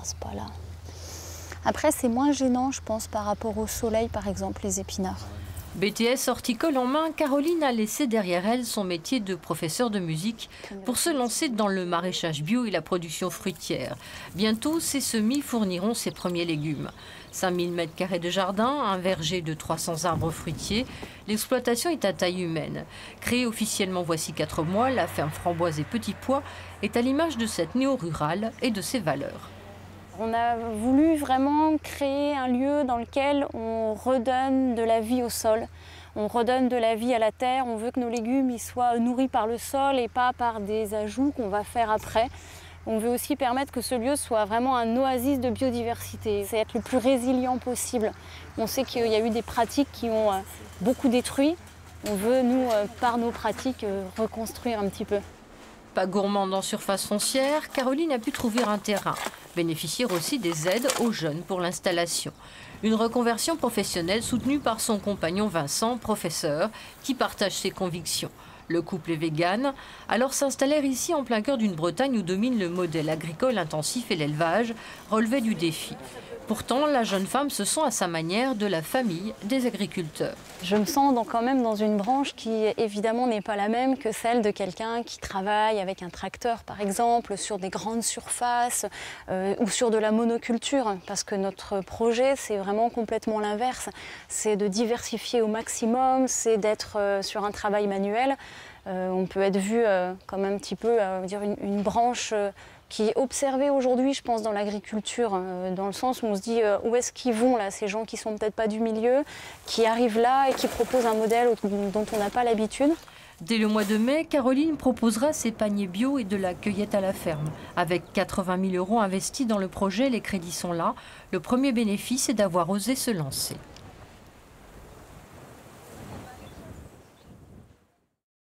passe pas là. Après, c'est moins gênant, je pense, par rapport au soleil, par exemple, les épinards. BTS horticole en main, Caroline a laissé derrière elle son métier de professeur de musique pour se lancer dans le maraîchage bio et la production fruitière. Bientôt, ses semis fourniront ses premiers légumes. 5000 m² de jardin, un verger de 300 arbres fruitiers. L'exploitation est à taille humaine. Créée officiellement voici 4 mois, la ferme Framboise et Petits Pois est à l'image de cette néo-rurale et de ses valeurs. On a voulu vraiment créer un lieu dans lequel on redonne de la vie au sol, on redonne de la vie à la terre, on veut que nos légumes ils soient nourris par le sol et pas par des ajouts qu'on va faire après. On veut aussi permettre que ce lieu soit vraiment un oasis de biodiversité, c'est être le plus résilient possible. On sait qu'il y a eu des pratiques qui ont beaucoup détruit, on veut nous, par nos pratiques, reconstruire un petit peu. Pas gourmande en surface foncière, Caroline a pu trouver un terrain, bénéficier aussi des aides aux jeunes pour l'installation. Une reconversion professionnelle soutenue par son compagnon Vincent, professeur, qui partage ses convictions. Le couple est vegan, alors s'installèrent ici en plein cœur d'une Bretagne où domine le modèle agricole intensif et l'élevage relevait du défi. Pourtant, la jeune femme se sent à sa manière de la famille des agriculteurs. Je me sens quand même dans une branche qui évidemment n'est pas la même que celle de quelqu'un qui travaille avec un tracteur par exemple, sur des grandes surfaces ou sur de la monoculture. Parce que notre projet c'est vraiment complètement l'inverse. C'est de diversifier au maximum, c'est d'être sur un travail manuel. On peut être vu comme un petit peu une branche qui est observée aujourd'hui, je pense, dans l'agriculture, dans le sens où on se dit où est-ce qu'ils vont là, ces gens qui sont peut-être pas du milieu, qui arrivent là et qui proposent un modèle dont on n'a pas l'habitude. Dès le mois de mai, Caroline proposera ses paniers bio et de la cueillette à la ferme. Avec 80 000 € investis dans le projet, les crédits sont là. Le premier bénéfice est d'avoir osé se lancer.